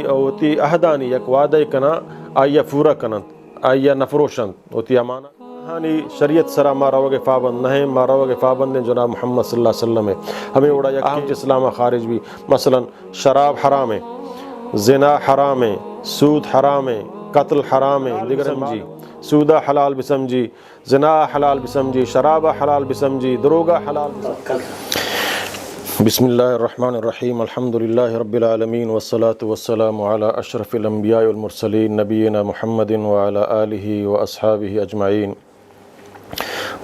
اوتی اہدانی یک وعدہ کنا آیا پورا کنند آیا نفروشند اوتی امانہ ہانی شریعت سرا مارا وگے پابند نہیں مارا وگے پابند ہیں جناب محمد صلی اللہ علیہ وسلم ہے ہمیں اڑا یک اہم اسلام خارج بھی مثلا شراب حرام ہے زنا حرام ہے سود حرام ہے قتل حرام ہے دیگر سمجھی سودہ حلال بھی سمجھی زنا حلال بھی سمجھی شراب حلال بھی سمجھی دروگہ حلال بھی سمجھی بسم اللہ الرحمن الرحیم الحمدللہ رب العالمین والصلاة والسلام علی اشرف الانبیاء والمرسلین نبینا محمد وعلی آلہ واصحابہ اجمعین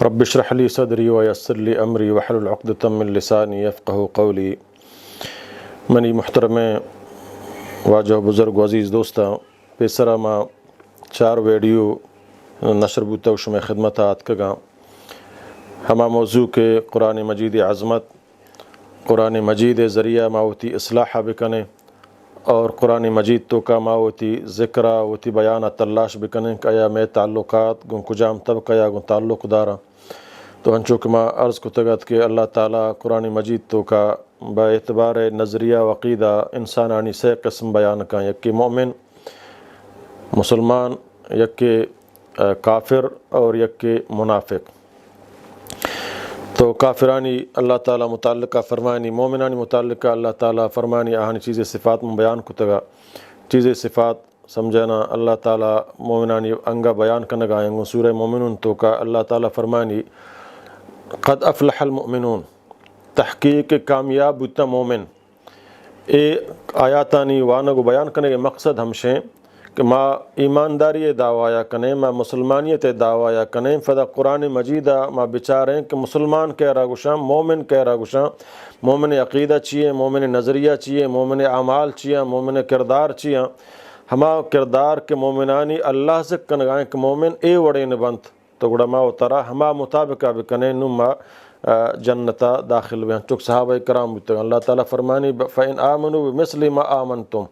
رب اشرح لی صدری ویسر لی امری واحلل عقدۃ من لسانی یفقہوا قولی منی محترم واجہ بزرگ عزیز دوستاں پیسرا ما 4 ویڈیو نشر بوتا شمع خدمتات کگاں ہما موضوع کے قرآن مجید عظمت قرآن مجید ذریعہ ماوتی اصلاح بکنے اور قرآن مجید تو کا ماوتی ذکرہ وتی بیانہ تلاش بکنے کیا میں تعلقات گن کجام طبقہ یا گن تعلق دارا تو ہنچو کہ ما عرض کو تگت کہ اللہ تعالیٰ قرآن مجید تو کا با اعتبار نظریہ وقیدہ انسانانی سے قسم بیان کا یک کہ مومن مسلمان یک کہ کافر اور یک کہ منافق تو کافرانی اللہ تعالیٰ متعلقہ فرمانی مومنانی متعلقہ اللہ تعالیٰ فرمانی آہانی چیز صفات میں بیان کو تگا چیز صفات سمجھنا اللہ تعالیٰ مومنانی انگا بیان کرنے گا آئیں سورہ مومنون تو کا اللہ تعالیٰ فرمانی قد افلح المؤمنون تحقیق کامیاب بتا مومن اے آیاتانی وانا کو بیان کرنے کے مقصد ہمشیں کہ ما ایمانداری دعویٰ کنے ما مسلمانیت دعویٰ کنے فدا قرآن مجیدہ ما بچاریں کہ مسلمان کہہ رہا گشاں مومن کہہ رہا گشاں مومن عقیدہ چیئے مومن نظریہ چیئے مومن اعمال چیئے مومن کردار چیئے ہما کردار کے مومنانی اللہ سے کنگائیں کہ مومن اے وڑے نبنت تو گڑا ما اترا ہما مطابقہ بکنے نما جنتا داخل بیان چک صحابہ کرام بتگا اللہ تعالیٰ فرمانی فَإِنْ آمَنُوا بِمِثْلِ مَا آمَنْتُمْ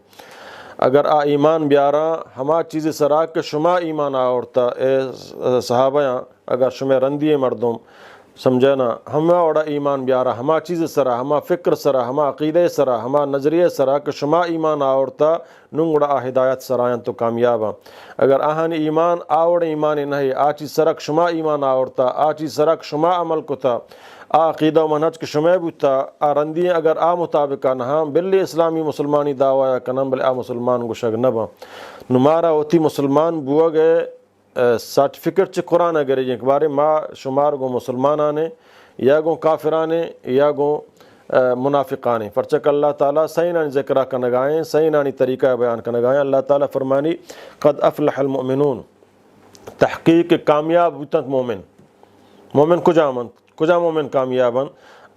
اگر آ ایمان بیارا ہما چیز سرا کہ شما ایمان آورتا اے صحابہ اگر شما رندی مردم سمجھنا ہما اوڑا ایمان بیارا ہما چیز سرا ہما فکر سرا ہما عقیدہ سرا ہما نظریہ سرا کہ شما ایمان آورتا ننگڑا ہدایت سرائن تو کامیابا اگر آہن ایمان آوڑ ایمان نہیں آ چیز سرک شما ایمان آورتا آ چیز سرک شما عمل کتا آ عقیدہ و منہج کے شمع بوتا آ رندی اگر آ مطابقہ نہاں بلی اسلامی مسلمانی دعویٰ کنم بلی آ مسلمان گوشگ نبا نمارا ہوتی مسلمان بوا گئے سرٹیفکیٹ چھ قرآن اگر ایک بارے ما شمار گو مسلمانانے یا گو کافرانے یا گو منافقانے فرچک اللہ تعالیٰ صحیح نانی ذکرہ کنگائیں صحیح نانی طریقہ بیان کنگائیں اللہ تعالیٰ فرمانی قد افلح المؤمنون تحقیق کامیاب بوتنت مومن مومن کجا مومن کامیابن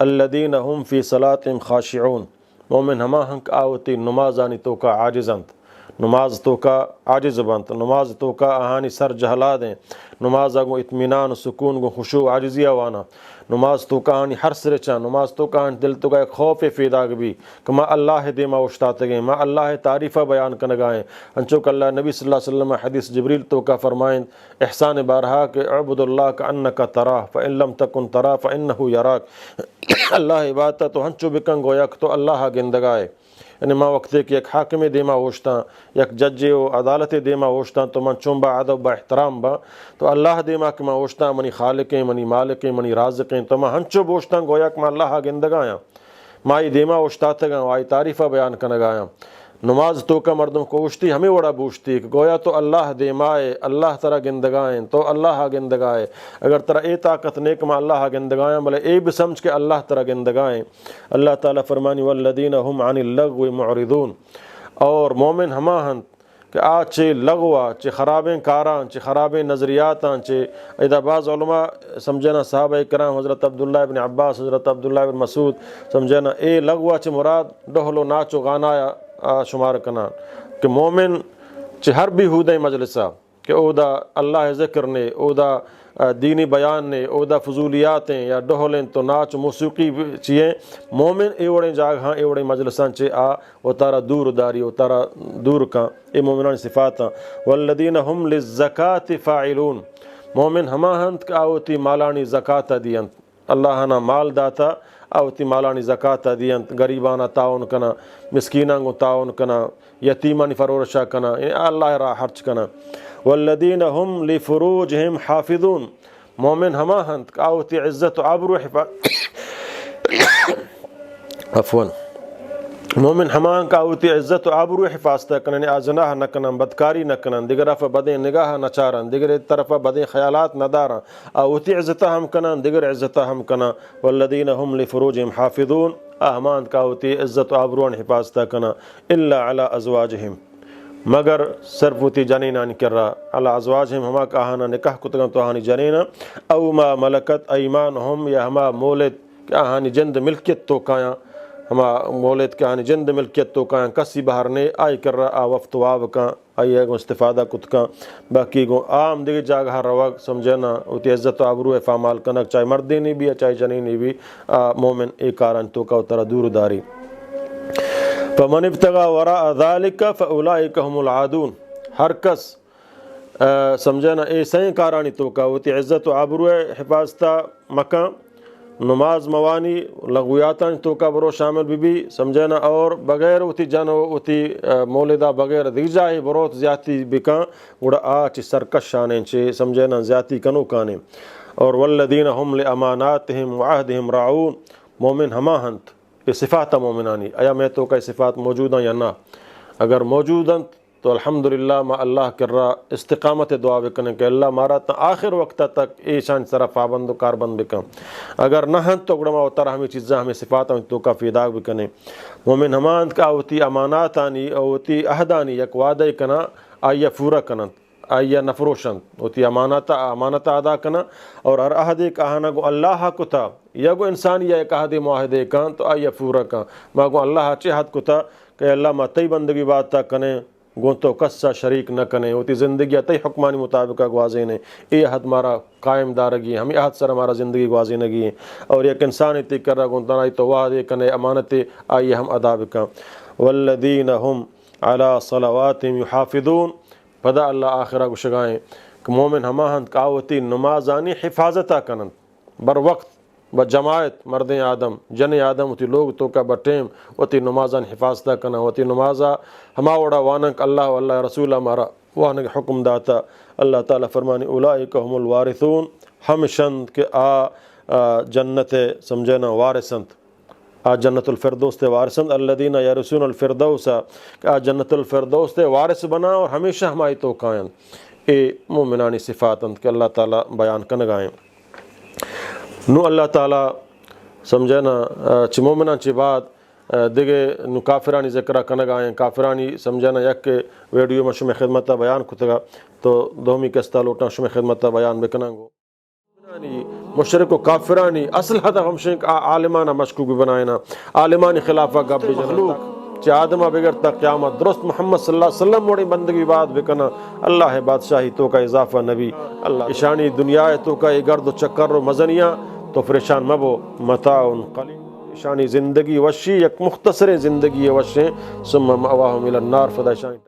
الذین هم فی صلاتهم خاشعون مومن ہما ہنک آوتی نمازانی تو کا عاجزند نماز تو کا عاجز بنت نماز تو کا آہانی سر جہلا دیں نماز اگو اطمینان سکون گو خشوع عاجزیہ وانا نماز تو کا آہانی ہر سر چاہ نماز تو کا آہانی دل تو کا ایک خوف فیداگ بھی کہ ما اللہ دیما اشتاتے گئیں ما اللہ تعریفہ بیان کنگائیں انچو کہ اللہ نبی صلی اللہ علیہ وسلم حدیث جبریل تو کا فرمائیں احسان بارہا کہ اعبد اللہ کا انکا تراہ فإن لم تکن تراہ فإنہو یراک اللہ عبادت تو ہنچو بکن گویا تو اللہ گندگائے یعنی ما وقتے کہ ایک حاکم دیما ہوشتا یک جج و عدالت دیما ہوشتا تو من چونبا ادب با احترام با تو اللہ دیما کہ ما ہوشتا منی خالقیں منی مالکیں منی رازقیں تو ما ہنچو بوشتا گویا کہ ما اللہ گندگایا مائی دیما ہوشتا تگا وائی تعریفہ بیان کنگایا نماز تو کا مردم کو اوشتی ہمیں وڑا بوشتی کہ گویا تو اللہ دیمائے اللہ ترہ گندگائیں تو اللہ گندگائے اگر ترہ اے طاقت نیک ما اللہ گندگائیں بلے اے بھی سمجھ کے اللہ ترہ گندگائیں اللہ تعالیٰ فرمانی والذین هم عن اللغو معرضون اور مومن ہما ہن کہ چے لغوا چے خرابیں کاران چے خرابیں نظریاتاں چے ایدہ بعض علماء سمجھنا صحابہ کرام حضرت عبداللہ ابن عباس حضرت عبداللہ ابن مسعود سمجھنا اے لغوا چے مراد ڈہلو ناچو غانایا شمار کنان کہ مومن چے ہر بھی ہودیں مجلسہ کہ او دا اللہ ذکر نے او دا دینی بیان نے او دا فضولیاتیں یا ڈہلیں تو ناچ موسیقی چیئیں مومن ایوڑیں جاگہاں ایوڑیں مجلسان چے و تارا دور داری و تارا دور کا اے مومنان صفاتاں والذین هم للزکاة فاعلون مومن ہما ہنت کا آوتی مالانی زکاة دیانت اللہ ہنا مال داتا آوتی مالانی زکاة دیانت غریبانا تعاون کنا مسکینان کو تعاون کنا یتیمانی فرورشا کنا اللہ را خرچ کنا والذین هم لفروجهم حافظون مومن ہما ہند آوتی عزت و آبرو عفوا مومن ہمان کا ہوتی عزت و آبرو حفاظت کنن آزناہ نہ کنن بدکاری نہ کنن دیگر طرف بدیں نگاہ نہ چارن دیگر طرف بدیں خیالات نہ دارن آوتی عزت ہم کنن دیگر عزت ہم کنن والذین هم لفروجهم حافظون ہمان کا ہوتی عزت و آبرو حفاظت کنن الا علی ازواجہم مگر صرف ہوتی جنینان کر رہا علی ازواجہم ہما کہانا نکاح کتگن تو ہانی جنینا او ما ملکت ایمانہم یا ہما مولد کہانی جند ملکیت تو کایا ہما مولد کہانی جند ملکیت تو کایا کسی بہر نے آئی کر رہا وفت واب کا آئی گو استفادہ کت کا باقی گو عام دیگر جاگہ رواق سمجھنا ہوتی عزت و آبرو فامال کنک چاہے مردینی بھی چاہے جنینی بھی مومن ایک آران تو کا اترا دور داری فمن ابتغى وراء ذلك فاولئك هم العادون ہر کس سمجھنا ایسے کارانی تو کا ہوتی عزت و آبرو حفاظتہ مکان نماز موانی لغویاتاں تو کا برو شامل بھی سمجھنا اور بغیر ہوتی جانو ہوتی مولدہ بغیر دیجائی بروت زیادتی بکاں گوڑا آچ سرکش شانے چھے سمجھنا زیادتی کنو کانے اور والذین هم لاماناتهم وعہدهم راعون مومن ہما ہنت یہ صفات مومنانی آیا میں تو کا صفات موجود ہیں یا نہ اگر موجود ہیں تو الحمدللہ ما اللہ کر رہا استقامت دعا بکنے کہ اللہ مارا تا آخر وقت تک ایشان سرا پابند و کاربند بکن اگر نہ ہن تو گڑما اترا ہمیں چیزیں ہمیں صفات ہمیں تو کا فیداغ بکنے مومن ہمان کا ہوتی امانات آنی ہوتی عہدانی یک وعدہ کنا آیا پورا کنن آیا نفروشن ہوتی امانت ادا کنا اور ہر عہدے کہانا گو اللہ کو تھا یا گو انسان یا ایک عہدے معاہدے کان تو آیا پورا کان ما گو اللہ چہد کو تھا کہ اللہ ما تی بندگی بات تا کنے گو تو کسا شریک نہ کنے ہوتی زندگی تی حکمانی مطابقہ گوازے نے اے حد مارا قائم دارگی ہمیں احد سر ہمارا زندگی گوازے نگی ہے اور یک انسان تی کر رہا گونتنائی تو وعدے کنے امانت آئیے ہم ادا بکا والذین هم علی صلواتهم یحافظون پدا اللہ آخرہ کو شگائیں کہ مومن ہما ہند کاوتی نمازانی حفاظتہ کنن بر وقت بجماعت مرد آدم جن آدم ہوتی لوگ تو کا بٹیم ہوتی نمازان حفاظتہ کنا ہوتی نمازہ ہما وڑا وانک اللہ واللہ رسول ہمارا وانک حکم داتا اللہ تعالیٰ فرمانی اولئک هم الوارثون ہمشند کہ جنت سمجھنا وارثند جنت الفردوس تے وارثند الذین یرثون الفردوس جنت الفردوس تے وارث بنا اور ہمیشہ ہمائی تو قائم اے مومنانی صفاتند کہ اللہ تعالیٰ بیان کنگائیں نو اللہ تعالیٰ سمجھنا چھ مومنان چھ بات دیگے نو کافرانی ذکرہ کنگائیں کافرانی سمجھنا یک ویڈیو میں شمی خدمتہ بیان کتگا تو دومی کستا لوٹنا شمی خدمتہ بیان بکنانگو مشرک و کافرانی اصل حد ہمشنک عالمانہ مشکوک بنائینا عالمانی خلافہ گب مخلوق چی آدمہ بگرتا قیامت درست محمد صلی اللہ علیہ وسلم موڑی بندگی بات بکنا اللہ ہے بادشاہی تو کا اضافہ نبی اللہ اشانی دنیا تو کا گرد و چکر و مزنیاں تو پریشان مبو متاع قلیل اشانی زندگی وشی یک مختصر زندگی وشی ثم مأواہم الی النار فدا اشانی